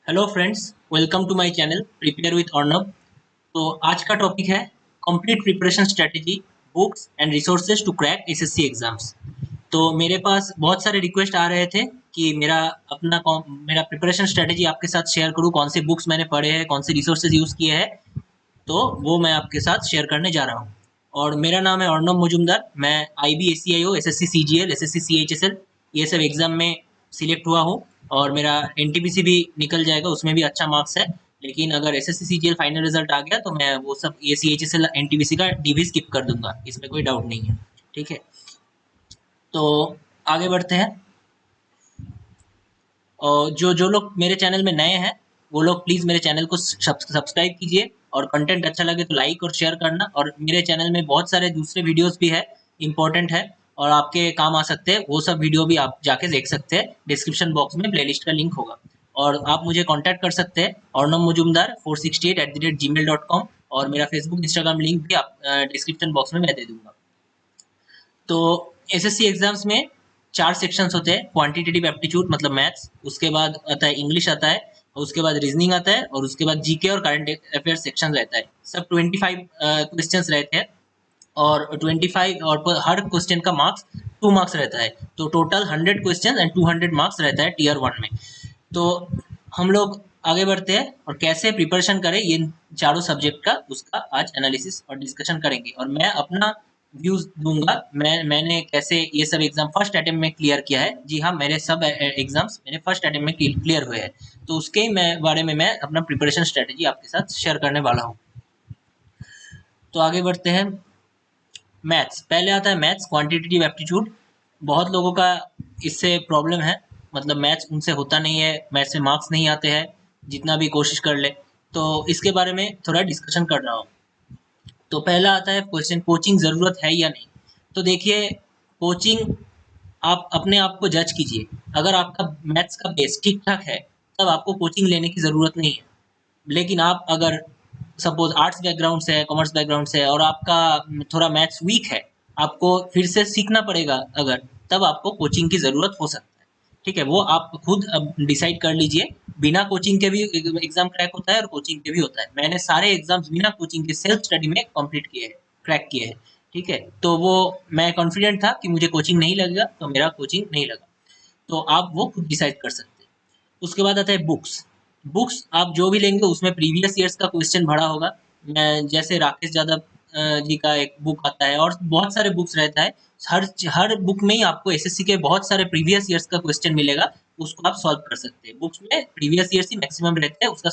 Hello friends, welcome to my channel prepare with Arnab. तो आज का टॉपिक है complete preparation strategy, books and resources to crack SSC exams. तो मेरे पास बहुत सारे रिक्वेस्ट आ रहे थे कि मेरा प्रिपरेशन स्ट्रेटजी आपके साथ शेयर करूं, कौन से बुक्स मैंने पढ़े हैं, कौन से रिसोर्सेज यूज़ किए हैं। तो वो मैं आपके साथ शेयर करने जा रहा हूँ। और मेरा नाम है अर्नब मजूमदार। मैं IB ACIO, SSC CGL, SSC CHSL ये सब एग्जाम में सिलेक्ट हुआ हूँ। और मेरा NTPC भी निकल जाएगा, उसमें भी अच्छा मार्क्स है। लेकिन अगर SSC CGL फाइनल रिजल्ट आ गया तो मैं वो सब ये CHSL NTPC का डी भी स्किप कर दूंगा, इसमें कोई डाउट नहीं है। ठीक है, तो आगे बढ़ते हैं। और जो जो लोग मेरे चैनल में नए हैं वो लोग प्लीज़ मेरे चैनल को सब्सक्राइब कीजिए, और कंटेंट अच्छा लगे तो लाइक और शेयर करना। और मेरे चैनल में बहुत सारे दूसरे वीडियोस भी है, इंपॉर्टेंट है और आपके काम आ सकते हैं। वो सब वीडियो भी आप जाके देख सकते हैं, डिस्क्रिप्शन बॉक्स में प्लेलिस्ट का लिंक होगा। और आप मुझे कांटेक्ट कर सकते हैं अर्नब मजूमदार 468@gmail.com। और मेरा फेसबुक इंस्टाग्राम लिंक भी आप डिस्क्रिप्शन बॉक्स में मैं दे दूंगा। तो एसएससी एग्जाम्स में 4 सेक्शंस होते हैं। क्वांटिटेटिव एप्टीट्यूड मतलब मैथ्स, उसके बाद आता है इंग्लिश आता है, और उसके बाद रीजनिंग आता है, और उसके बाद जीके और करंट अफेयर सेक्शन रहता है। सब 25 क्वेश्चंस रहते हैं। और 25 और हर क्वेश्चन का मार्क्स 2 मार्क्स रहता है। तो टोटल 100 क्वेश्चन एंड 200 मार्क्स रहता है टीयर 1 में। तो हम लोग आगे बढ़ते हैं और कैसे प्रिपरेशन करें ये चारों सब्जेक्ट का, उसका आज एनालिसिस और डिस्कशन करेंगे। और मैं अपना व्यूज दूंगा, मैंने कैसे ये सब एग्जाम फर्स्ट अटेम्प्ट में क्लियर किया है। जी हाँ, मेरे सब एग्जाम्स मेरे फर्स्ट अटेम्प्ट में क्लियर हुए हैं। तो उसके बारे में मैं अपना प्रिपरेशन स्ट्रेटेजी आपके साथ शेयर करने वाला हूँ। तो आगे बढ़ते हैं। मैथ्स पहले आता है, मैथ्स क्वांटिटेटिव एप्टीट्यूड। बहुत लोगों का इससे प्रॉब्लम है, मतलब मैथ्स उनसे होता नहीं है, मैथ्स में मार्क्स नहीं आते हैं जितना भी कोशिश कर ले। तो इसके बारे में थोड़ा डिस्कशन कर रहा हूँ। तो पहला आता है क्वेश्चन, कोचिंग ज़रूरत है या नहीं। तो देखिए, कोचिंग आप अपने आप को जज कीजिए। अगर आपका मैथ्स का बेस ठीक ठाक है तब आपको कोचिंग लेने की ज़रूरत नहीं है। लेकिन आप अगर सपोज आर्ट्स बैकग्राउंड से है, कॉमर्स बैकग्राउंड से है, और आपका थोड़ा मैथ्स वीक है, आपको फिर से सीखना पड़ेगा अगर, तब आपको कोचिंग की ज़रूरत हो सकता है। ठीक है, वो आप खुद अब डिसाइड कर लीजिए। बिना कोचिंग के भी एग्जाम क्रैक होता है और कोचिंग के भी होता है। मैंने सारे एग्जाम्स बिना कोचिंग के सेल्फ स्टडी में कंप्लीट किए हैं, क्रैक किए हैं। ठीक है, तो वो मैं कॉन्फिडेंट था कि मुझे कोचिंग नहीं लगेगा, तो मेरा कोचिंग नहीं लगा। तो आप वो खुद डिसाइड कर सकते हैं। उसके बाद आता है बुक्स। बुक्स आप जो भी लेंगे उसमें प्रीवियस ईयर्स का क्वेश्चन भरा होगा। मैं जैसे राकेश यादव जी का एक बुक आता है, और बहुत सारे बुक्स रहता है। हर हर बुक में ही आपको एसएससी के बहुत सारे प्रीवियस ईयर्स का क्वेश्चन मिलेगा, उसको आप सॉल्व कर सकते हैं। बुक्स में प्रीवियस ईयर्स ही मैक्सिमम रहते हैं, उसका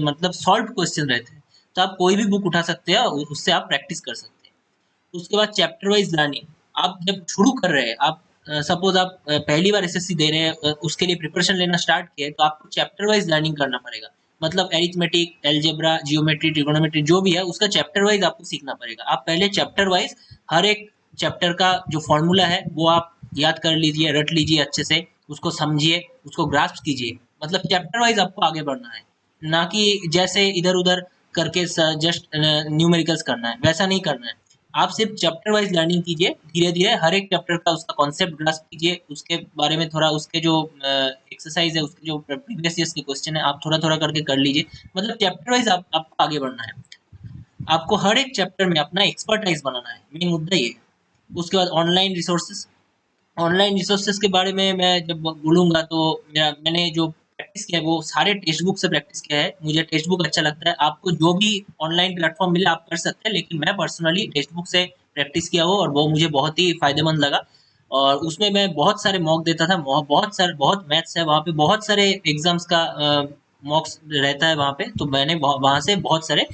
मतलब सॉल्व क्वेश्चन रहते हैं। तो आप कोई भी बुक उठा सकते हैं और उससे आप प्रैक्टिस कर सकते हैं। उसके बाद चैप्टर वाइज लर्निंग। आप जब शुरू कर रहे हैं, आप सपोज आप पहली बार एसएससी दे रहे हैं, उसके लिए प्रिपरेशन लेना स्टार्ट किए, तो आपको चैप्टर वाइज लर्निंग करना पड़ेगा। मतलब एरिथमेटिक, एलजेब्रा, जियोमेट्री, ट्रिगोनोमेट्री जो भी है उसका चैप्टर वाइज आपको सीखना पड़ेगा। आप पहले चैप्टर वाइज हर एक चैप्टर का जो फॉर्मूला है वो आप याद कर लीजिए, रट लीजिए अच्छे से, उसको समझिए, उसको ग्रास्प कीजिए। मतलब चैप्टर वाइज आपको आगे बढ़ना है, ना कि जैसे इधर उधर करके जस्ट न्यूमेरिकल्स करना है, वैसा नहीं करना है। आप सिर्फ चैप्टर वाइज लर्निंग कीजिए, धीरे धीरे हर एक चैप्टर का उसका कॉन्सेप्ट ग्रास्प कीजिए, उसके बारे में थोड़ा, उसके जो एक्सरसाइज है, उसके जो प्रीवियस ईयर्स के क्वेश्चन है, आप थोड़ा थोड़ा करके कर लीजिए। मतलब चैप्टर वाइज आपको आगे बढ़ना है। आपको हर एक चैप्टर में अपना एक्सपर्टाइज बनाना है, मेन मुद्दा ये है। उसके बाद ऑनलाइन रिसोर्सेज। ऑनलाइन रिसोर्सेज के बारे में मैं जब बोलूँगा तो मैंने जो प्रैक्टिस किया है वो सारे टेक्स्ट बुक से प्रैक्टिस किया है। मुझे टेक्स्ट बुक अच्छा लगता है। आपको जो भी ऑनलाइन प्लेटफॉर्म मिले आप कर सकते हैं, लेकिन मैं पर्सनली टेक्स्ट बुक से प्रैक्टिस किया हूँ और वो मुझे बहुत ही फायदेमंद लगा। और उसमें मैं बहुत सारे मॉक देता था, बहुत मैथ्स है वहाँ पे, बहुत सारे एग्जाम्स का मॉक्स रहता है वहाँ पे, तो मैंने वहाँ से बहुत सारे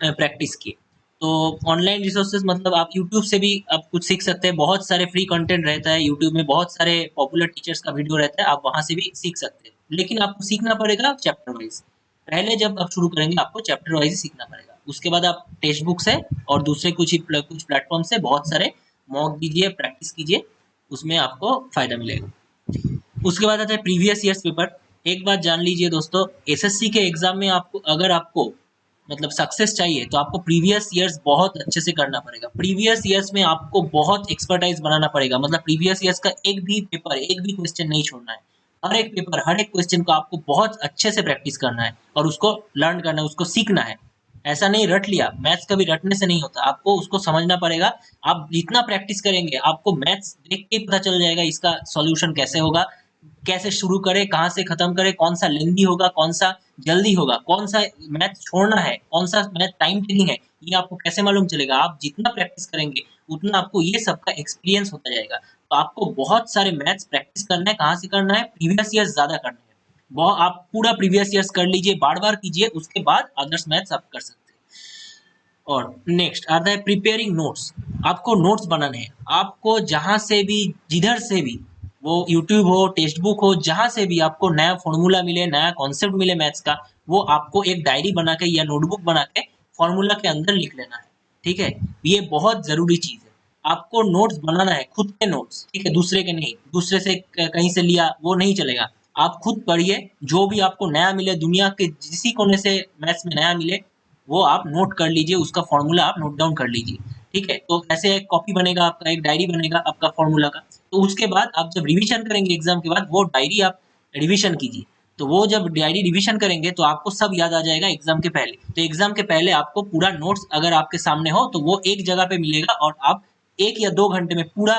प्रैक्टिस किए। तो ऑनलाइन रिसोर्सेज मतलब आप यूट्यूब से भी आप कुछ सीख सकते हैं। बहुत सारे फ्री कंटेंट रहता है यूट्यूब में, बहुत सारे पॉपुलर टीचर्स का वीडियो रहता है, आप वहाँ से भी सीख सकते हैं। लेकिन आपको सीखना पड़ेगा चैप्टर वाइज। पहले जब आप शुरू करेंगे आपको चैप्टर वाइज ही सीखना पड़ेगा। उसके बाद आप टेक्स्ट बुक से और दूसरे कुछ प्लेटफॉर्म से बहुत सारे मॉक दीजिए, प्रैक्टिस कीजिए, उसमें आपको फायदा मिलेगा। उसके बाद आता है प्रीवियस ईयर्स पेपर। एक बात जान लीजिए दोस्तों, एसएससी के एग्जाम में आपको, अगर आपको मतलब सक्सेस चाहिए तो आपको प्रीवियस ईयर्स बहुत अच्छे से करना पड़ेगा। प्रीवियस ईयर्स में आपको बहुत एक्सपर्टाइज बनाना पड़ेगा। मतलब प्रीवियस ईयर्स का एक भी पेपर, एक भी क्वेश्चन नहीं छोड़ना है। हर एक पेपर, हर एक क्वेश्चन को आपको बहुत अच्छे से प्रैक्टिस करना है और उसको लर्न करना है, उसको सीखना है। ऐसा नहीं रट लिया, मैथ्स कभी रटने से नहीं होता, आपको उसको समझना पड़ेगा। आप जितना प्रैक्टिस करेंगे आपको मैथ्स देख के ही पता चल जाएगा इसका सॉल्यूशन कैसे होगा, कैसे शुरू करें, कहाँ से खत्म करें, कौन सा लेंदी होगा, कौन सा जल्दी होगा, कौन सा मैथ छोड़ना है, कौन सा मैथ टाइम टेकिंग है, ये आपको कैसे मालूम चलेगा। आप जितना प्रैक्टिस करेंगे उतना आपको ये सबका एक्सपीरियंस होता जाएगा। तो आपको बहुत सारे मैथ्स प्रैक्टिस करना है। कहाँ से करना है? प्रीवियस ईयर्स ज़्यादा करना है। बहुत आप पूरा प्रीवियस ईयर्स कर लीजिए, बार-बार कीजिए, उसके बाद अदर्स मैथ्स आप कर सकते हैं। और नेक्स्ट आता है प्रिपेयरिंग नोट्स। आपको नोट्स बनाने हैं। आपको जहाँ से भी, जिधर से भी, वो यूट्यूब हो, टेक्स्ट बुक हो, जहाँ से भी आपको नया फॉर्मूला मिले, नया कॉन्सेप्ट मिले मैथ्स का, वो आपको एक डायरी बना के या नोटबुक बना के फॉर्मूला के अंदर लिख लेना है। ठीक है, ये बहुत ज़रूरी चीज़ है। आपको नोट्स बनाना है, खुद के नोट्स, ठीक है, दूसरे के नहीं। दूसरे से कहीं से लिया वो नहीं चलेगा। आप खुद पढ़िए, जो भी आपको नया मिले, दुनिया के जिस कोने से मैथ्स में नया मिले, वो आप नोट कर लीजिए, उसका फॉर्मूला आप नोट डाउन कर लीजिए। ठीक है, तो ऐसे एक कॉपी बनेगा आपका, एक डायरी बनेगा आपका फॉर्मूला का। तो उसके बाद आप जब रिवीजन करेंगे एग्जाम के बाद, वो डायरी आप रिवीजन कीजिए। तो वो जब डायरी रिवीजन करेंगे तो आपको सब याद आ जाएगा एग्जाम के पहले। तो एग्जाम के पहले आपको पूरा नोट्स अगर आपके सामने हो तो वो एक जगह पे मिलेगा और आप 1 या 2 घंटे में पूरा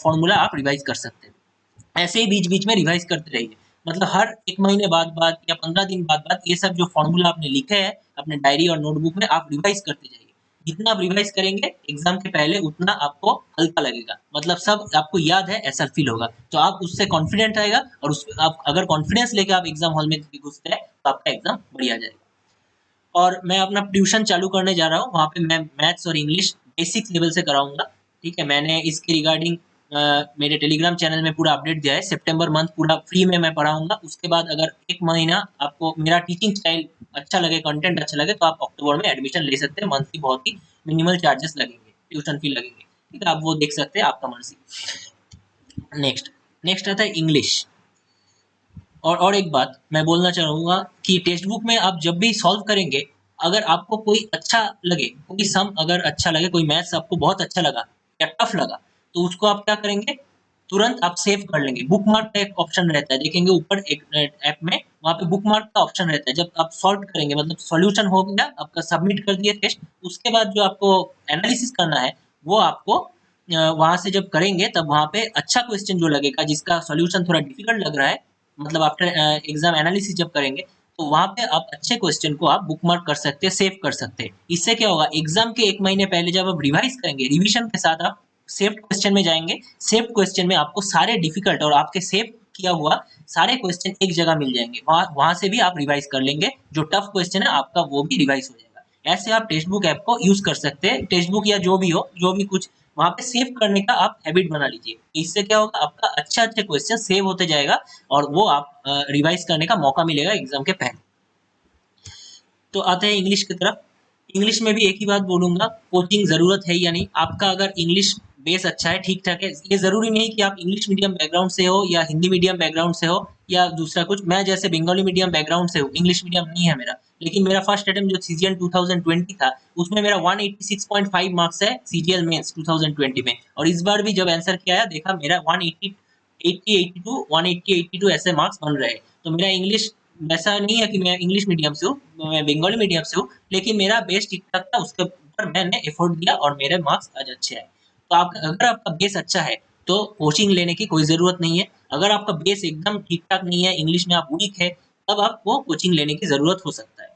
फॉर्मूला आप रिवाइज कर सकते हैं। ऐसे ही बीच बीच में रिवाइज करते रहिए। मतलब हर 1 महीने बाद बाद या 15 दिन बाद बाद ये सब जो फॉर्मूला आपने लिखे हैं अपने डायरी और नोटबुक में, आप रिवाइज करते जाइए। जितना आप रिवाइज करेंगे एग्जाम के पहले, उतना आपको हल्का लगेगा। मतलब सब आपको याद है ऐसा फील होगा। तो आप उससे कॉन्फिडेंट आएगा और उस आप अगर कॉन्फिडेंस लेके आप एग्जाम हॉल में घुसते हैं तो आपका एग्जाम बढ़िया जाएगा। और मैं अपना ट्यूशन चालू करने जा रहा हूँ, वहाँ पे मैं मैथ्स और इंग्लिश बेसिक लेवल से कराऊंगा। ठीक है, मैंने इसके रिगार्डिंग मेरे टेलीग्राम चैनल में पूरा अपडेट दिया है। सितंबर मंथ पूरा फ्री में मैं पढ़ाऊंगा। उसके बाद अगर 1 महीना आपको मेरा टीचिंग स्टाइल अच्छा लगे, कंटेंट अच्छा लगे, तो आप अक्टूबर में एडमिशन ले सकते हैं। मंथली बहुत ही मिनिमल चार्जेस लगेंगे, ट्यूशन फी लगेंगे। ठीक है, आप वो देख सकते हैं, आपका मर्जी। नेक्स्ट नेक्स्ट आता है इंग्लिश। और एक बात मैं बोलना चाहूँगा कि टेक्स्ट बुक में आप जब भी सॉल्व करेंगे, अगर आपको कोई अच्छा लगे, कोई सम अगर अच्छा लगे, कोई मैथ्स आपको बहुत अच्छा लगा या टफ लगा, तो उसको आप क्या करेंगे, तुरंत आप सेव कर लेंगे। बुक मार्क का एक ऑप्शन रहता है, देखेंगे ऊपर एक ऐप में, वहाँ पे बुक मार्क का ऑप्शन रहता है। जब आप सॉल्व करेंगे, मतलब सॉल्यूशन हो गया आपका, सबमिट कर दिए टेस्ट, उसके बाद जो आपको एनालिसिस करना है, वो आपको वहाँ से जब करेंगे तब वहाँ पे अच्छा क्वेश्चन जो लगेगा, जिसका सॉल्यूशन थोड़ा डिफिकल्ट लग रहा है, मतलब आफ्टर एग्जाम एनालिसिस जब करेंगे, तो वहाँ पे आप अच्छे क्वेश्चन को आप बुकमार्क कर सकते हैं, सेव कर सकते हैं। इससे क्या होगा, एग्जाम के 1 महीने पहले जब आप रिवाइज करेंगे, रिवीजन के साथ आप सेव्ड क्वेश्चन में जाएंगे। सेव्ड क्वेश्चन में आपको सारे डिफिकल्ट और आपके सेव किया हुआ सारे क्वेश्चन एक जगह मिल जाएंगे। वहाँ से भी आप रिवाइज कर लेंगे। जो टफ क्वेश्चन है आपका, वो भी रिवाइज हो जाएगा। ऐसे आप टेक्स्ट बुक ऐप को यूज कर सकते हैं। टेक्स्ट बुक या जो भी हो, जो भी कुछ वहाँ पे सेव करने का आप हैबिट बना लीजिए। इससे क्या होगा, आपका अच्छे क्वेश्चन सेव होते जाएगा और वो आप रिवाइज करने का मौका मिलेगा एग्जाम के पहले। तो आते हैं इंग्लिश की तरफ। इंग्लिश में भी एक ही बात बोलूंगा, कोचिंग ज़रूरत है या नहीं। आपका अगर इंग्लिश बेस अच्छा है, ठीक ठाक है, ये ज़रूरी नहीं कि आप इंग्लिश मीडियम बैकग्राउंड से हो या हिंदी मीडियम बैकग्राउंड से हो या दूसरा कुछ। मैं जैसे बंगाली मीडियम बैकग्राउंड से हूँ, इंग्लिश मीडियम नहीं है मेरा, लेकिन मेरा फर्स्ट अटेम्प्ट जो सीजीएल 2020 था, उसमें मेरा 186.5 मार्क्स है सीजीएल मेंस 2020 में। और इस बार भी जब आंसर किया है, देखा मेरा 180 80 82 180 82 ऐसे मार्क्स बन रहे हैं। तो मेरा इंग्लिश वैसा नहीं है कि मैं इंग्लिश मीडियम से हूँ, मैं बंगाली मीडियम से हूँ, लेकिन मेरा बेस ठीक ठाक था, उसके ऊपर मैंने एफर्ट दिया और मेरे मार्क्स आज अच्छे आए। तो आप अगर आपका बेस अच्छा है तो कोचिंग लेने की कोई ज़रूरत नहीं है। अगर आपका बेस एकदम ठीक ठाक नहीं है, इंग्लिश में आप वीक है, तब आपको कोचिंग लेने की ज़रूरत हो सकता है।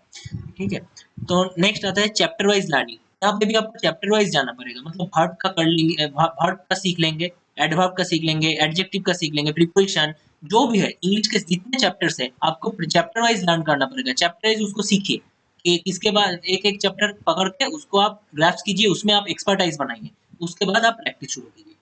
ठीक है, तो नेक्स्ट आता है चैप्टर वाइज लर्निंग। यहाँ पे भी आपको चैप्टर वाइज जाना पड़ेगा। मतलब वर्ब का कर लेंगे, वर्ब का सीख लेंगे, एडवर्ब का सीख लेंगे, एडजेक्टिव का सीख लेंगे, प्रीपोजिशन, जो भी है इंग्लिश के जितने चैप्टर्स है, आपको चैप्टर वाइज लर्न करना पड़ेगा। चैप्टर वाइज उसको सीखिए कि इसके बाद एक एक चैप्टर पकड़ के उसको आप ग्रास्प कीजिए, उसमें आप एक्सपर्टाइज बनाइए, उसके बाद आप प्रैक्टिस शुरू कीजिए।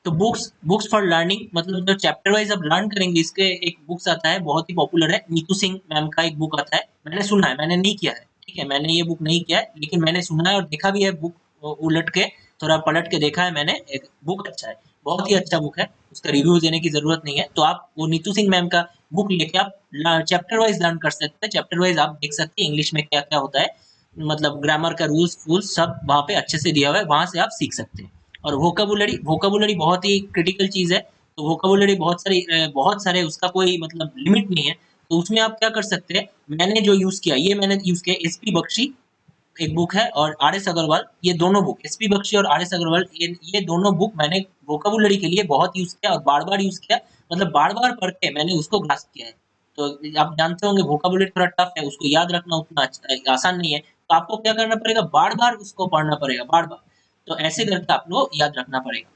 तो बुक्स बुक्स फॉर लर्निंग, मतलब जो चैप्टर वाइज आप लर्न करेंगे, इसके एक बुक्स आता है बहुत ही पॉपुलर है, नीतू सिंह मैम का एक बुक आता है। मैंने सुना है, मैंने नहीं किया है। ठीक है, मैंने ये बुक नहीं किया है, लेकिन मैंने सुना है और देखा भी है। बुक उलट के थोड़ा पलट के देखा है मैंने। एक बुक अच्छा है, बहुत ही अच्छा बुक है, उसका रिव्यू देने की जरूरत नहीं है। तो आप वो नीतू सिंह मैम का बुक लेके आप चैप्टर वाइज लर्न कर सकते हैं। चैप्टर वाइज आप देख सकते हैं इंग्लिश में क्या क्या होता है, मतलब ग्रामर का रूल्स फूल्स सब वहाँ पे अच्छे से दिया हुआ है, वहाँ से आप सीख सकते हैं। और वोकाबुलरी, वोकाबुलरी बहुत ही क्रिटिकल चीज़ है। तो वोकेबुलरी बहुत सारे उसका कोई मतलब लिमिट नहीं है। तो उसमें आप क्या कर सकते हैं, मैंने जो यूज़ किया, ये मैंने यूज़ किया एसपी बख्शी एक बुक है और आर.एस. अग्रवाल, ये दोनों बुक एसपी बख्शी और आर.एस. अग्रवाल, ये दोनों बुक मैंने वोकेबुलरी के लिए बहुत यूज़ किया और बार-बार यूज़ किया, मतलब बार-बार पढ़ के मैंने उसको ग्रास्प किया है। तो आप जानते होंगे वोकेबुलरी थोड़ा टफ है, उसको याद रखना उतना आसान नहीं है, तो आपको क्या करना पड़ेगा, बार-बार उसको पढ़ना पड़ेगा, बार-बार। तो ऐसे करके आपको याद रखना पड़ेगा।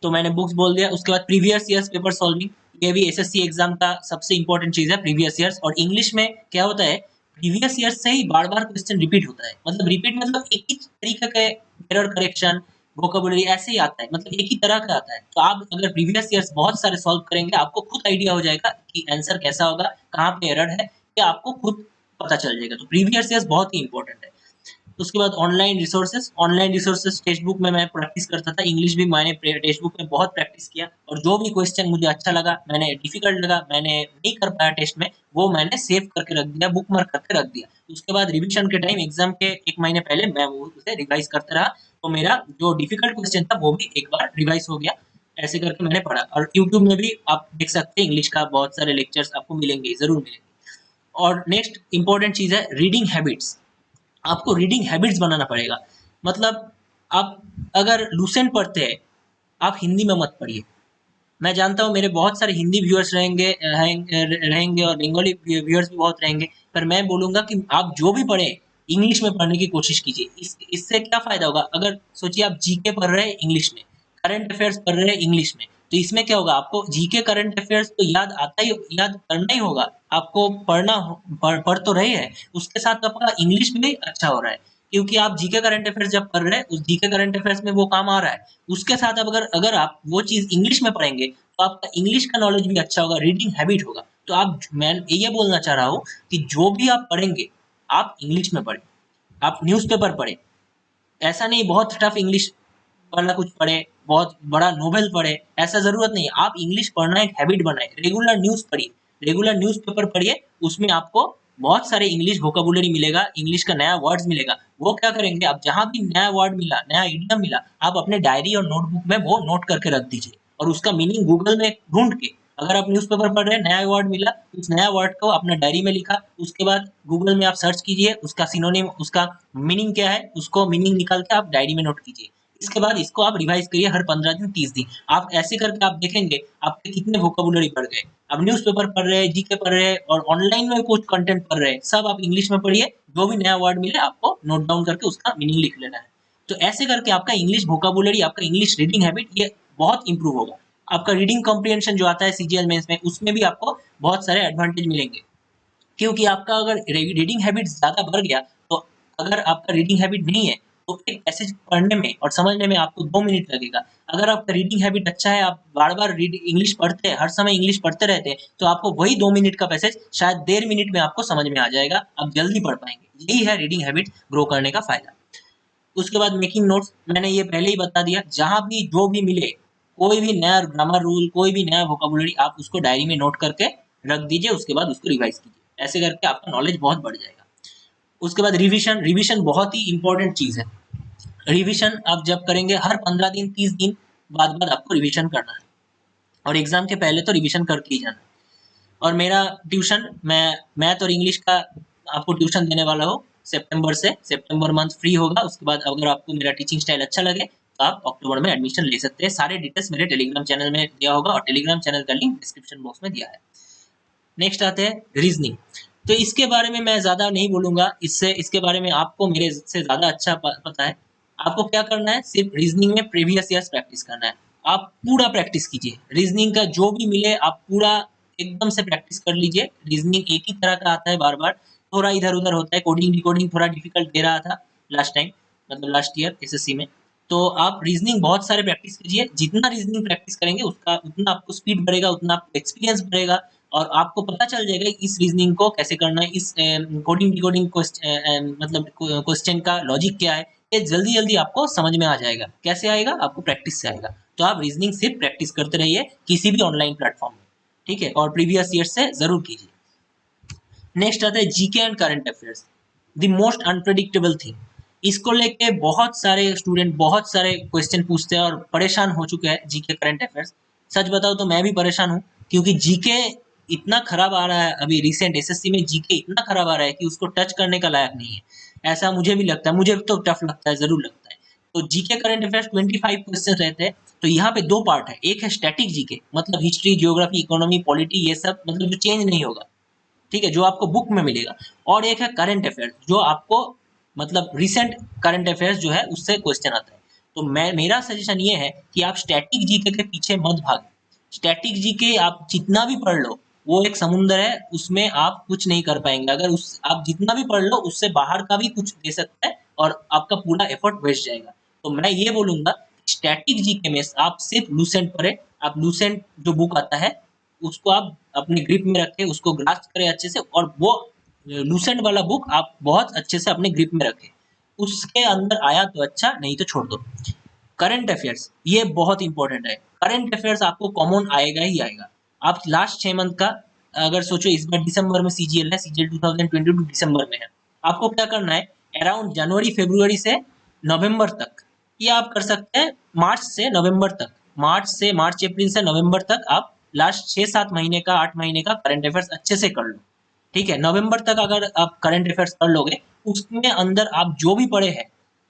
तो मैंने बुक्स बोल दिया। उसके बाद प्रीवियस ईयर्स पेपर सॉल्विंग, ये भी एसएससी एग्जाम का सबसे इंपॉर्टेंट चीज है, प्रीवियस ईयर्स। और इंग्लिश में क्या होता है, प्रीवियस ईयर्स से ही बार बार क्वेश्चन रिपीट होता है, मतलब रिपीट मतलब एक ही तरीके का एरर करेक्शन वोकेबुलरी ऐसे ही आता है, मतलब एक ही तरह का आता है। तो आप अगर प्रीवियस ईयर्स बहुत सारे सॉल्व करेंगे, आपको खुद आइडिया हो जाएगा कि आंसर कैसा होगा, कहाँ पे एरर है, ये आपको खुद पता चल जाएगा। तो प्रीवियस ईयर्स बहुत ही इंपॉर्टेंट है। उसके बाद ऑनलाइन रिसोर्सेज टेक्स्ट बुक में मैं प्रैक्टिस करता था, इंग्लिश भी मैंने टेक्स्ट बुक में बहुत प्रैक्टिस किया, और जो भी क्वेश्चन मुझे अच्छा लगा, मैंने डिफिकल्ट लगा, मैंने नहीं कर पाया टेस्ट में, वो मैंने सेव करके रख दिया, बुक मार्क करके रख दिया। उसके बाद रिविजन के टाइम एग्जाम के 1 महीने पहले मैं वो उसे रिवाइज करता रहा, तो मेरा जो डिफिकल्ट क्वेश्चन था वो भी एक बार रिवाइज हो गया। ऐसे करके मैंने पढ़ा, और यूट्यूब में भी आप देख सकते हैं, इंग्लिश का बहुत सारे लेक्चर्स आपको मिलेंगे, जरूर मिलेंगे। और नेक्स्ट इंपॉर्टेंट चीज है रीडिंग हैबिट्स। आपको रीडिंग हैबिट्स बनाना पड़ेगा, मतलब आप अगर लूसेंट पढ़ते हैं, आप हिंदी में मत पढ़िए। मैं जानता हूँ मेरे बहुत सारे हिंदी व्यूअर्स रहेंगे और बंगाली व्यूअर्स भी बहुत रहेंगे, पर मैं बोलूंगा कि आप जो भी पढ़े, इंग्लिश में पढ़ने की कोशिश कीजिए। इससे क्या फायदा होगा, अगर सोचिए आप जीके पढ़ रहे हैं इंग्लिश में, करंट अफेयर्स पढ़ रहे हैं इंग्लिश में, तो इसमें क्या होगा, आपको जीके करंट अफेयर्स तो याद करना ही होगा, आपको पढ़ तो रहे हैं, उसके साथ आपका इंग्लिश भी अच्छा हो रहा है, क्योंकि आप जीके करंट अफेयर्स जब पढ़ रहे हैं, उस जीके करंट अफेयर्स में वो काम आ रहा है। उसके साथ अब अगर अगर आप वो चीज इंग्लिश में पढ़ेंगे, तो आपका इंग्लिश का नॉलेज भी अच्छा होगा, रीडिंग हैबिट होगा। तो मैं ये बोलना चाह रहा हूँ कि जो भी आप पढ़ेंगे, आप इंग्लिश में पढ़ें, आप न्यूज़पेपर पढ़ें। ऐसा नहीं बहुत टफ इंग्लिश वाला कुछ पढ़े, बहुत बड़ा नोवेल पढ़े, ऐसा जरूरत नहीं है। आप इंग्लिश पढ़ना एक हैबिट बनाए, रेगुलर न्यूज़ पढ़िए, रेगुलर न्यूज़पेपर पढ़िए, उसमें आपको बहुत सारे इंग्लिश वोकेबुलरी मिलेगा, इंग्लिश का नया वर्ड्स मिलेगा। वो क्या करेंगे, आप जहां भी नया वर्ड मिला, नया इडियम मिला, आप अपने डायरी और नोटबुक में वो नोट करके रख दीजिए, और उसका मीनिंग गूगल में ढूंढ के, अगर आप न्यूज़पेपर पढ़ रहे हैं, नया वर्ड मिला, उस नया वर्ड को अपना डायरी में लिखा, उसके बाद गूगल में आप सर्च कीजिए, उसका सिनोनिम, उसका मीनिंग क्या है, उसको मीनिंग निकाल के आप डायरी में नोट कीजिए। इसके बाद इसको आप रिवाइज करिए हर 15 दिन 30 दिन। आप ऐसे करके आप देखेंगे आपके कितने वोकेबुलरी बढ़ गए। आप न्यूज़पेपर पढ़ रहे हैं, जीके पढ़ रहे हैं, और ऑनलाइन में कुछ कंटेंट पढ़ रहे हैं, सब आप इंग्लिश में पढ़िए, जो भी नया वर्ड मिले आपको नोट डाउन करके उसका मीनिंग लिख लेना है। तो ऐसे करके आपका इंग्लिश वोकेबुलरी, आपका इंग्लिश रीडिंग हैबिट, ये बहुत इंप्रूव होगा। आपका रीडिंग कॉम्प्रिहेंशन जो आता है सीजीएल मेंस में, उसमें भी आपको बहुत सारे एडवांटेज मिलेंगे, क्योंकि आपका अगर रीडिंग हैबिट ज्यादा बढ़ गया, तो अगर आपका रीडिंग हैबिट नहीं है, तो एक पैसेज पढ़ने में और समझने में आपको 2 मिनट लगेगा। अगर आपका रीडिंग हैबिट अच्छा है, आप बार बार रीड इंग्लिश पढ़ते हैं, हर समय इंग्लिश पढ़ते रहते हैं, तो आपको वही 2 मिनट का पैसेज शायद 1.5 मिनट में आपको समझ में आ जाएगा, आप जल्दी पढ़ पाएंगे। यही है रीडिंग हैबिट ग्रो करने का फायदा। उसके बाद मेकिंग नोट्स, मैंने ये पहले ही बता दिया, जहां भी जो भी मिले, कोई भी नया ग्रामर रूल, कोई भी नया वोकेबुलरी, आप उसको डायरी में नोट करके रख दीजिए, उसके बाद उसको रिवाइज कीजिए। ऐसे करके आपका नॉलेज बहुत बढ़ जाएगा। उसके बाद रिवीजन, रिवीजन बहुत ही इंपॉर्टेंट चीज है। रिवीजन आप जब करेंगे, हर 15 दिन 30 दिन बाद बाद आपको रिवीजन करना है, और एग्जाम के पहले तो रिवीजन करके ही जाना है। और मेरा ट्यूशन, मैं मैथ और इंग्लिश का आपको ट्यूशन देने वाला हूँ सितंबर से, सितंबर मंथ फ्री होगा। उसके बाद अगर आपको मेरा टीचिंग स्टाइल अच्छा लगे, तो आप अक्टूबर में एडमिशन ले सकते हैं। सारे डिटेल्स मेरे टेलीग्राम चैनल में दिया होगा, और टेलीग्राम चैनल का लिंक डिस्क्रिप्शन बॉक्स में दिया है। नेक्स्ट आते हैं रीजनिंग। तो इसके बारे में मैं ज़्यादा नहीं बोलूँगा, इसके बारे में आपको मेरे से ज़्यादा अच्छा पता है। आपको क्या करना है, सिर्फ रीजनिंग में प्रीवियस ईयर्स प्रैक्टिस करना है। आप पूरा प्रैक्टिस कीजिए, रीजनिंग का जो भी मिले आप पूरा एकदम से प्रैक्टिस कर लीजिए। रीजनिंग एक ही तरह का आता है बार बार, थोड़ा इधर उधर होता है, कोडिंग डिकोडिंग थोड़ा डिफिकल्ट दे रहा था लास्ट टाइम, मतलब लास्ट ईयर एसएससी में। तो आप रीजनिंग बहुत सारे प्रैक्टिस कीजिए, जितना रीजनिंग प्रैक्टिस करेंगे उसका उतना आपको स्पीड बढ़ेगा, उतना आपको एक्सपीरियंस बढ़ेगा, और आपको पता चल जाएगा इस रीजनिंग को कैसे करना है, इस कोडिंग डिकोडिंग मतलब क्वेश्चन का लॉजिक क्या है, ये जल्दी जल्दी आपको समझ में आ जाएगा। कैसे आएगा, आपको प्रैक्टिस से आएगा। तो आप रीजनिंग सिर्फ प्रैक्टिस करते रहिए किसी भी ऑनलाइन प्लेटफॉर्म में, ठीक है, और प्रीवियस ईयर से जरूर कीजिए। नेक्स्ट आता है GK and current affairs, the most unpredictable thing. इसको लेके बहुत सारे स्टूडेंट बहुत सारे क्वेश्चन पूछते हैं और परेशान हो चुके हैं जीके करंट अफेयर्स सच बताओ तो मैं भी परेशान हूँ, क्योंकि जीके इतना खराब आ रहा है अभी रिसेंट एसएससी में, जीके इतना खराब आ रहा है कि उसको टच करने का लायक नहीं है। ऐसा मुझे भी लगता है, मुझे तो टफ लगता है, जरूर लगता है। तो जीके करंट अफेयर्स 25 क्वेश्चन रहते हैं। तो यहाँ पे दो पार्ट है, एक है स्टैटिक जीके, मतलब हिस्ट्री, ज्योग्राफी, इकोनॉमी, पॉलिटी, ये सब मतलब जो चेंज नहीं होगा, ठीक है, जो आपको बुक में मिलेगा। और एक है करंट अफेयर्स, जो आपको मतलब रिसेंट करंट अफेयर्स जो है उससे क्वेश्चन आता है। तो मैं मेरा सजेशन ये है कि आप स्टैटिक जीके के पीछे मत भागें। स्टैटिक जीके आप जितना भी पढ़ लो, वो एक समुंदर है, उसमें आप कुछ नहीं कर पाएंगे। अगर उस आप जितना भी पढ़ लो, उससे बाहर का भी कुछ दे सकता है और आपका पूरा एफर्ट वेस्ट जाएगा। तो मैं ये बोलूंगा, स्टैटिक जीके में आप सिर्फ लूसेंट पढ़े। आप लूसेंट जो बुक आता है उसको आप अपने ग्रिप में रखें, उसको ग्रास्प करें अच्छे से, और वो लूसेंट वाला बुक आप बहुत अच्छे से अपने ग्रिप में रखें। उसके अंदर आया तो अच्छा, नहीं तो छोड़ दो। करंट अफेयर्स ये बहुत इंपॉर्टेंट है। करंट अफेयर्स आपको कॉमन आएगा ही आएगा। आप लास्ट 6 मंथ का अगर सोचो, इस बार दिसंबर में सीजीएल है, सीजीएल 2022 दिसंबर में है। आपको क्या करना है, अराउंड जनवरी फरवरी से नवंबर तक, ये आप कर सकते हैं मार्च से नवंबर तक, मार्च अप्रैल से नवंबर तक आप लास्ट 6-7 महीने का, 8 महीने का करंट अफेयर्स अच्छे से कर लो। ठीक है, नवंबर तक अगर आप करंट अफेयर्स कर लोगे, उसमें अंदर आप जो भी पढ़े हैं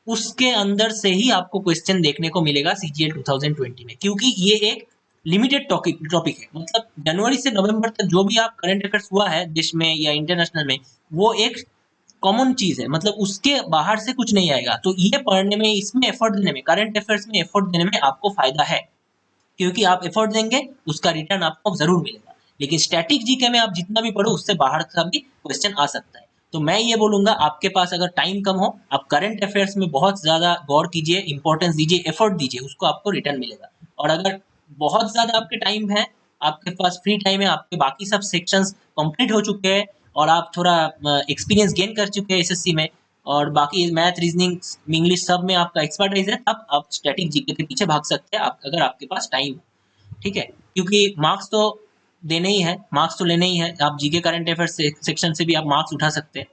उसके अंदर से ही आपको क्वेश्चन देखने को मिलेगा सीजीएल 2020 में, क्योंकि ये एक लिमिटेड टॉपिक है। मतलब जनवरी से नवंबर तक जो भी आप करंट अफेयर्स हुआ है देश में या इंटरनेशनल में, वो एक कॉमन चीज है, मतलब उसके बाहर से कुछ नहीं आएगा। तो ये पढ़ने में, इसमें एफर्ट देने में, करंट अफेयर्स में एफर्ट देने में आपको फायदा है, क्योंकि आप एफर्ट देंगे उसका रिटर्न आपको जरूर मिलेगा। लेकिन स्टैटिक जीके में आप जितना भी पढ़ो, उससे बाहर का भी क्वेश्चन आ सकता है। तो मैं ये बोलूंगा, आपके पास अगर टाइम कम हो, आप करंट अफेयर्स में बहुत ज्यादा गौर कीजिए, इंपॉर्टेंस दीजिए, एफर्ट दीजिए, उसको आपको रिटर्न मिलेगा। और अगर बहुत ज्यादा आपके टाइम है, आपके पास फ्री टाइम है, आपके बाकी सब सेक्शंस कंप्लीट हो चुके हैं, और आप थोड़ा एक्सपीरियंस गेन कर चुके हैं एसएससी में, और बाकी मैथ, रीजनिंग, इंग्लिश सब में आपका एक्सपर्टाइज है, तब आप स्टैटिक जीके के पीछे भाग सकते हैं, अगर आपके पास टाइम है। ठीक है, क्योंकि मार्क्स तो देने ही है, मार्क्स तो लेने ही है। आप जीके करंट अफेयर्स सेक्शन से भी आप मार्क्स उठा सकते हैं।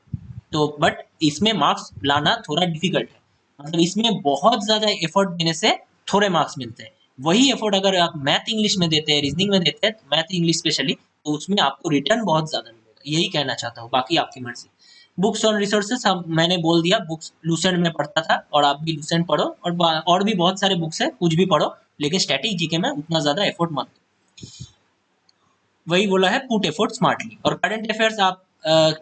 तो बट इसमें मार्क्स लाना थोड़ा डिफिकल्ट है, मतलब इसमें बहुत ज्यादा एफर्ट देने से थोड़े मार्क्स मिलते हैं। वही एफर्ट अगर आप मैथ इंग्लिश में देते हैं, रीजनिंग में देते हैं, मैथ इंग्लिश स्पेशली, तो उसमें आपको रिटर्न बहुत ज्यादा मिलेगा। यही कहना चाहता हूँ, बाकी आपकी मर्जी। बुक्स और रिसोर्सेस हम मैंने बोल दिया, बुक्स लूसेंट में पढ़ता था, और आप भी लूसेंट पढ़ो, और भी बहुत सारे बुक्स है, कुछ भी पढ़ो, लेकिन स्टैटिक जीके में उतना ज्यादा एफर्ट मत दो। वही बोला है, पुट एफर्ट स्मार्टली। और करंट अफेयर्स आप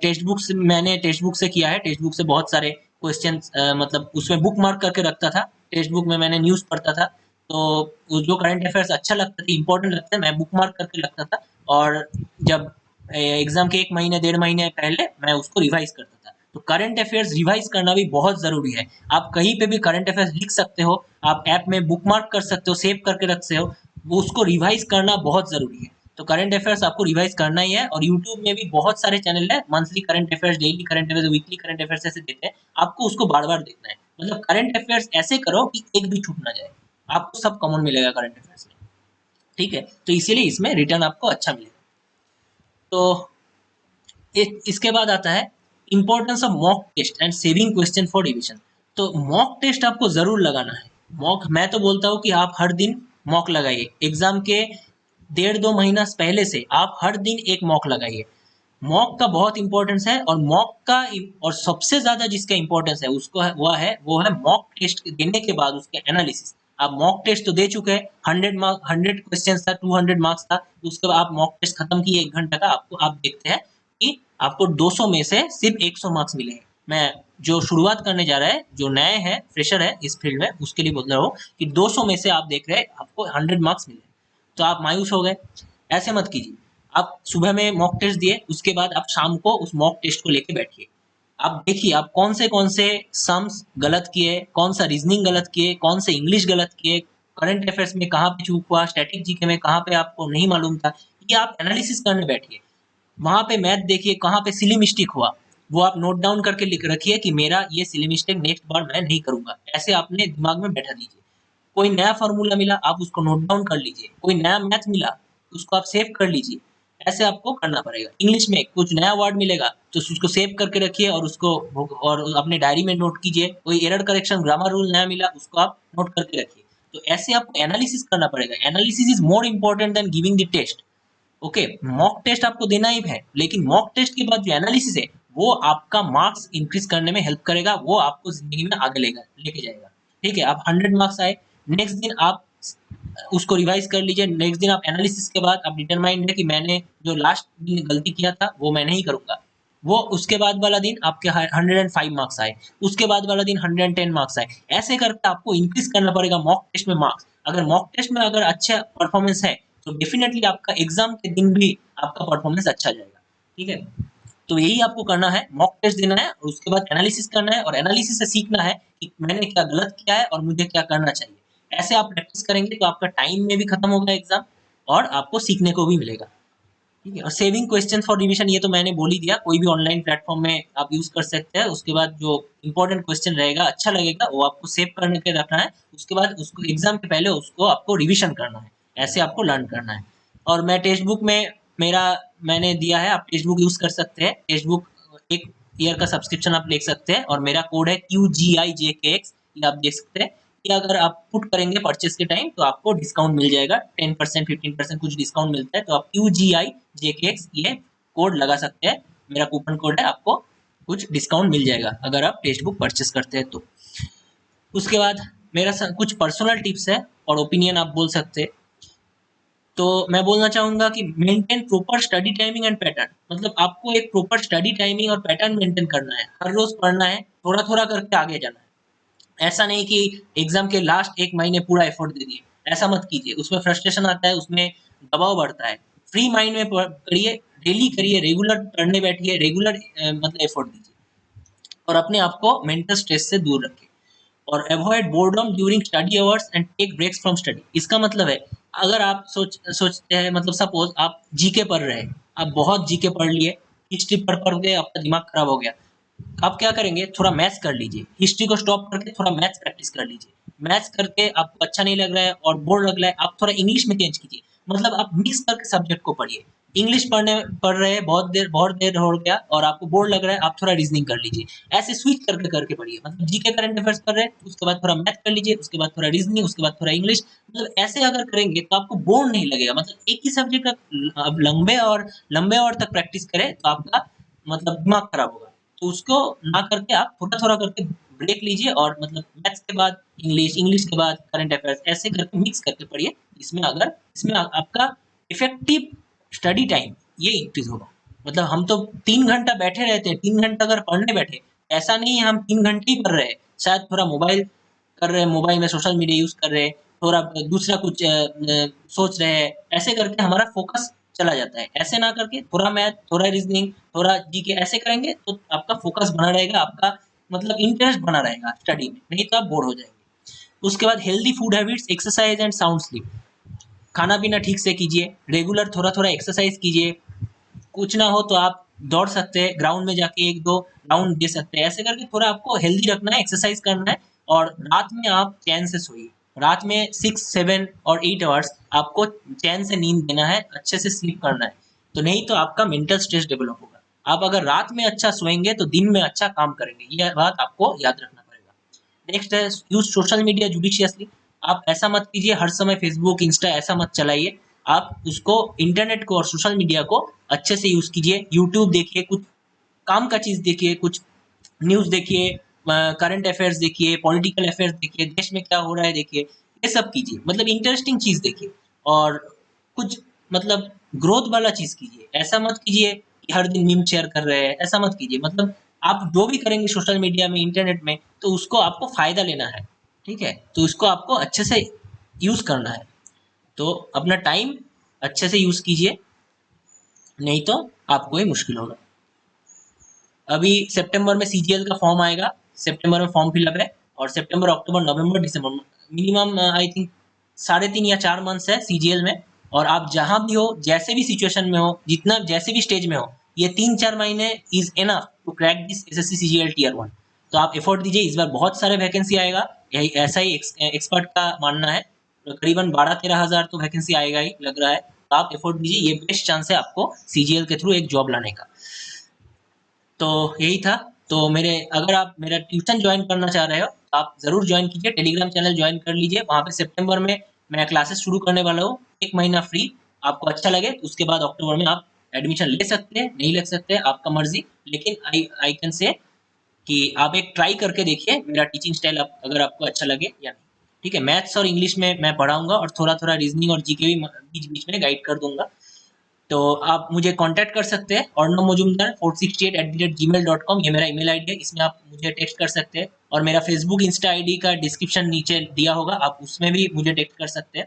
टेक्स्ट बुक से, मैंने टेक्स्ट बुक से किया है, टेक्स्ट बुक से बहुत सारे क्वेश्चन, मतलब उसमें बुक मार्क करके रखता था। टेक्स्ट बुक में मैंने न्यूज पढ़ता था, तो जो करंट अफेयर्स अच्छा लगता था, इंपॉर्टेंट लगता है, मैं बुक मार्क करके रखता था। और जब एग्जाम के 1 महीने 1.5 महीने पहले मैं उसको रिवाइज करता था। तो करंट अफेयर्स रिवाइज करना भी बहुत जरूरी है। आप कहीं पे भी करंट अफेयर्स लिख सकते हो, आप ऐप में बुक मार्क कर सकते हो, सेव करके रख सकते हो, वो उसको रिवाइज करना बहुत जरूरी है। तो करंट अफेयर्स आपको रिवाइज करना ही है। और यूट्यूब में भी बहुत सारे चैनल है, monthly current affairs, daily current affairs, weekly current affairs ऐसे देते हैं, आपको उसको बार बार देखना है। मतलब करंट अफेयर्स ऐसे करो कि एक भी छूट ना जाए, आपको सब कॉमन मिलेगा करंट अफेयर्स में। ठीक है, तो इसीलिए इसमें रिटर्न आपको अच्छा मिलेगा। तो इसके बाद आता है importance of mock test and saving question for revision. तो मॉक टेस्ट आपको जरूर लगाना है। मॉक, मैं तो बोलता हूँ कि आप हर दिन मॉक लगाइए। एग्जाम के 1.5-2 महीना पहले से आप हर दिन एक मॉक लगाइए। मॉक का बहुत इंपॉर्टेंस है, और मॉक का और सबसे ज्यादा जिसका इंपॉर्टेंस है उसको है वो है मॉक टेस्ट देने के बाद उसके एनालिसिस। आप मॉक टेस्ट तो दे चुके हैं, 100 था, 200 मार्क्स था, उसके बाद आप मॉक टेस्ट खत्म किए 1 घंटा का, आपको आप देखते हैं कि आपको 200 में से सिर्फ 100 मार्क्स मिले हैं। मैं जो शुरुआत करने जा रहा है, जो नए हैं, फ्रेशर है इस फील्ड में, उसके लिए बोल रहा हूँ कि 200 में से आप देख रहे हैं आपको 100 मार्क्स मिले, तो आप मायूस हो गए। ऐसे मत कीजिए। आप सुबह में मॉक टेस्ट दिए, उसके बाद आप शाम को उस मॉक टेस्ट को लेके बैठिए। आप देखिए आप कौन से सम्स गलत किए, कौन सा रीजनिंग गलत किए, कौन से इंग्लिश गलत किए, करंट अफेयर्स में कहाँ पे चूक हुआ, स्टैटिक जीके में कहाँ पे आपको नहीं मालूम था, ये आप एनालिसिस करने बैठिए। वहां पे मैथ देखिए कहाँ पे सिली मिस्टेक हुआ, वो आप नोट डाउन करके लिख रखिए कि मेरा ये सिली मिस्टेक नेक्स्ट बार मैं नहीं करूंगा। ऐसे आपने दिमाग में बैठा दीजिए। कोई नया फॉर्मूला मिला, आप उसको नोट डाउन कर लीजिए। कोई नया मैथ मिला, उसको आप सेव कर लीजिए। ऐसे आपको करना पड़ेगा। इंग्लिश में कुछ नया वर्ड मिलेगा तो उसको सेव करके रखिए, और उसको और अपने डायरी में नोट कीजिए। कोई एरर करेक्शन, ग्रामर रूल नया मिला, उसको आप नोट करके रखिए। तो ऐसे आपको एनालिसिस करना पड़ेगा। Analysis is more important than giving the test. Okay, mock test आपको देना ही है, लेकिन मॉक टेस्ट के बाद जो एनालिसिस है वो आपका मार्क्स इंक्रीज करने में हेल्प करेगा, वो आपको जिंदगी में आगे लेके जाएगा। ठीक है, आप 100 मार्क्स आए, नेक्स्ट दिन आप उसको रिवाइज कर लीजिए। नेक्स्ट दिन आप एनालिसिस के बाद आप डिटरमाइंड है कि मैंने जो लास्ट दिन गलती किया था वो मैं नहीं करूंगा, वो उसके बाद वाला दिन आपके 105 मार्क्स आए, उसके बाद वाला दिन 110 मार्क्स आए, ऐसे करके आपको इंक्रीज करना पड़ेगा मॉक टेस्ट में मार्क्स। अगर मॉक टेस्ट में अगर अच्छा परफॉर्मेंस है तो डेफिनेटली आपका एग्जाम के दिन भी आपका परफॉर्मेंस अच्छा जाएगा। ठीक है, तो यही आपको करना है, मॉक टेस्ट देना है और उसके बाद एनालिसिस करना है, और एनालिसिस से सीखना है कि मैंने क्या गलत किया है और मुझे क्या करना चाहिए। ऐसे आप प्रैक्टिस करेंगे तो आपका टाइम में भी खत्म होगा एग्जाम, और आपको सीखने को भी मिलेगा। ठीक है, और सेविंग क्वेश्चन फॉर रिवीजन ये तो मैंने बोल ही दिया, कोई भी ऑनलाइन प्लेटफॉर्म में आप यूज कर सकते हैं। उसके बाद जो इंपॉर्टेंट क्वेश्चन रहेगा अच्छा लगेगा वो आपको सेव करने के रखना है, उसके बाद उसको एग्जाम के पहले उसको आपको रिवीजन करना है, ऐसे आपको लर्न करना है। और मैं टेक्स्ट बुक में मेरा मैंने दिया है, आप टेक्स्ट बुक यूज कर सकते हैं। टेक्स्ट बुक एक ईयर का सब्सक्रिप्शन आप ले सकते हैं, और मेरा कोड है QGIJKX, ये आप देख सकते हैं कि अगर आप पुट करेंगे परचेस के टाइम तो आपको डिस्काउंट मिल जाएगा, 10% 15% कुछ डिस्काउंट मिलता है। तो आप QGIJKX ये कोड लगा सकते हैं, मेरा कूपन कोड है, आपको कुछ डिस्काउंट मिल जाएगा अगर आप टेक्स्ट बुक परचेस करते हैं तो। उसके बाद मेरा कुछ पर्सनल टिप्स है और ओपिनियन आप बोल सकते हैं। तो मैं बोलना चाहूंगा कि maintain proper study timing and pattern, मतलब आपको एक प्रॉपर स्टडी टाइमिंग और पैटर्न मेंटेन करना है, हर रोज पढ़ना है, थोड़ा थोड़ा करके आगे जाना है। ऐसा नहीं कि एग्जाम के लास्ट एक महीने पूरा एफर्ट दे दिए, ऐसा मत कीजिए, उसमें फ्रस्ट्रेशन आता है, उसमें दबाव बढ़ता है। फ्री माइंड में करिए, डेली करिए, रेगुलर पढ़ने बैठिए, रेगुलर मतलब एफर्ट दीजिए, और अपने आप को मेंटल स्ट्रेस से दूर रखिए। और avoid boredom during study hours and take breaks from study. इसका मतलब है, अगर आप सोचते हैं, मतलब सपोज आप जीके पढ़ रहे हैं, आप बहुत जीके पढ़ लिए, हिस्ट्री पढ़ के आपका दिमाग खराब हो गया, आप क्या करेंगे, थोड़ा मैथ्स कर लीजिए, हिस्ट्री को स्टॉप करके थोड़ा मैथ्स प्रैक्टिस कर लीजिए। मैथ्स करके आपको अच्छा नहीं लग रहा है और बोर लग रहा है, आप थोड़ा इंग्लिश में चेंज कीजिए, मतलब आप मिक्स करके सब्जेक्ट को पढ़िए। इंग्लिश पढ़ रहे हैं, बहुत देर हो गया और आपको बोर लग रहा है, आप थोड़ा रीजनिंग कर लीजिए। ऐसे स्विच करके करके पढ़िए, मतलब जीके करंट अफेयर्स कर रहे हैं, उसके बाद थोड़ा मैथ कर लीजिए, उसके बाद थोड़ा रीजनिंग, उसके बाद थोड़ा इंग्लिश। मतलब ऐसे अगर करेंगे तो आपको बोर नहीं लगेगा, मतलब एक ही सब्जेक्ट का अब लंबे और तक प्रैक्टिस करें तो आपका मतलब दिमाग खराब होगा। तो उसको ना करके आप थोड़ा थोड़ा करके ब्रेक लीजिए, और मतलब मैथ्स के बाद इंग्लिश, इंग्लिश के बाद करंट अफेयर्स, ऐसे करके मिक्स करके पढ़िए। इसमें आपका इफेक्टिव स्टडी टाइम ये इंक्रीज होगा। मतलब हम तो 3 घंटा बैठे रहते हैं, 3 घंटा अगर पढ़ने बैठे, ऐसा नहीं है हम 3 घंटे ही पढ़ रहे हैं, शायद थोड़ा मोबाइल कर रहे हैं, मोबाइल में सोशल मीडिया यूज कर रहे हैं, थोड़ा दूसरा कुछ सोच रहे हैं, ऐसे करके हमारा फोकस चला जाता है। ऐसे ना करके थोड़ा मैथ, थोड़ा रीजनिंग, थोड़ा जीके ऐसे करेंगे तो आपका फोकस बना रहेगा, आपका मतलब इंटरेस्ट बना रहेगा स्टडी में, नहीं तो आप बोर हो जाएंगे। उसके बाद healthy food habits, exercise and sound sleep. खाना पीना ठीक से कीजिए, रेगुलर थोड़ा थोड़ा एक्सरसाइज कीजिए, कुछ ना हो तो आप दौड़ सकते हैं, ग्राउंड में जाके 1-2 राउंड दे सकते हैं। ऐसे करके थोड़ा आपको हेल्दी रखना है, एक्सरसाइज करना है, और रात में आप चैन से सोइए। रात में 6, 7 और 8 आवर्स आपको चैन से नींद देना है, अच्छे से स्लीप करना है, तो नहीं तो आपका मेंटल स्ट्रेस डेवलप होगा। आप अगर रात में अच्छा सोएंगे तो दिन में अच्छा काम करेंगे, ये बात आपको याद रखना पड़ेगा। नेक्स्ट है यूज सोशल मीडिया जुडिशियसली। आप ऐसा मत कीजिए हर समय फेसबुक, इंस्टा ऐसा मत चलाइए। आप उसको, इंटरनेट को और सोशल मीडिया को अच्छे से यूज कीजिए। यूट्यूब देखिए, कुछ काम का चीज देखिए, कुछ न्यूज देखिए, करंट अफेयर्स देखिए, पॉलिटिकल अफेयर्स देखिए, देश में क्या हो रहा है देखिए, ये सब कीजिए, मतलब इंटरेस्टिंग चीज देखिए। और कुछ मतलब ग्रोथ वाला चीज कीजिए, ऐसा मत कीजिए कि हर दिन मीम शेयर कर रहे हैं, ऐसा मत कीजिए। मतलब आप जो भी करेंगे सोशल मीडिया में, इंटरनेट में, तो उसको आपको फायदा लेना है। ठीक है, तो उसको आपको अच्छे से यूज करना है। तो अपना टाइम अच्छे से यूज कीजिए, नहीं तो आपको ही मुश्किल होगा। अभी सितंबर में सीजीएल का फॉर्म आएगा, सितंबर में फॉर्म फिलअप है, और सितंबर, अक्टूबर, नवंबर, दिसंबर, मिनिमम आई थिंक 3.5 या 4 मंथ्स है सीजीएल में। और आप जहां भी हो, जैसे भी सिचुएशन में हो, जितना जैसे भी स्टेज में हो, ये 3-4 महीने is enough to crack this SSC CGL tier 1। तो आप एफर्ट दीजिए, इस बार बहुत सारे वैकेंसी आएगा, यही ऐसा ही एक्सपर्ट का मानना है, करीबन 12-13 हज़ार तो वैकेंसी आएगा ही लग रहा है। तो आप एफर्ट दीजिए, ये बेस्ट चांस है आपको सीजीएल के थ्रू एक जॉब लाने का। तो यही था। तो मेरे, अगर आप मेरा ट्यूशन ज्वाइन करना चाह रहे हो तो आप जरूर ज्वाइन कीजिए, टेलीग्राम चैनल ज्वाइन कर लीजिए। वहाँ पे सितंबर में मैं क्लासेस शुरू करने वाला हूँ, 1 महीना फ्री। आपको अच्छा लगे तो उसके बाद अक्टूबर में आप एडमिशन ले सकते हैं, नहीं ले सकते आपका मर्जी, लेकिन आई कैन से कि आप एक ट्राई करके देखिए मेरा टीचिंग स्टाइल, अगर आपको अच्छा लगे या नहीं। ठीक है, मैथ्स और इंग्लिश में मैं पढ़ाऊंगा और थोड़ा थोड़ा रीजनिंग और जीके भी बीच बीच में गाइड कर दूंगा। तो आप मुझे कांटेक्ट कर सकते हैं, ornamojumdar468@gmail.com, ये मेरा ईमेल आईडी है, इसमें आप मुझे टेक्स्ट कर सकते हैं। और मेरा फेसबुक इंस्टा आईडी का डिस्क्रिप्शन नीचे दिया होगा, आप उसमें भी मुझे टेक्स्ट कर सकते हैं।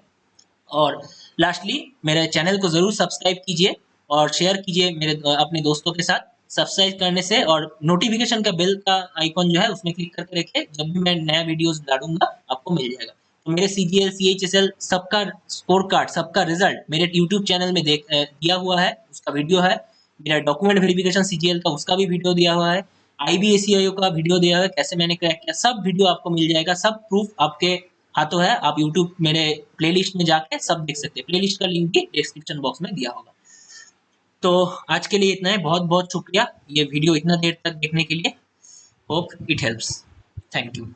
और लास्टली मेरे चैनल को जरूर सब्सक्राइब कीजिए और शेयर कीजिए मेरे अपने दोस्तों के साथ। सब्सक्राइब करने से और नोटिफिकेशन का बेल का आइकॉन जो है उसमें क्लिक करके रखिए, जब भी मैं नया वीडियोस डालूंगा आपको मिल जाएगा। तो मेरे CGL CHSL सबका स्कोर कार्ड, सबका रिजल्ट मेरे यूट्यूब चैनल में दिया हुआ है, उसका वीडियो है। मेरा डॉक्यूमेंट वेरिफिकेशन CGL का, उसका भी वीडियो दिया हुआ है। IBACIO का वीडियो दिया हुआ है, कैसे मैंने क्रैक किया, सब वीडियो आपको मिल जाएगा। सब प्रूफ आपके हाथों है, आप यूट्यूब मेरे प्लेलिस्ट में जाके सब देख सकते हैं। प्लेलिस्ट का लिंक भी डिस्क्रिप्शन बॉक्स में दिया होगा। तो आज के लिए इतना है, बहुत बहुत शुक्रिया ये वीडियो इतना देर तक देखने के लिए। Hope it helps. Thank you.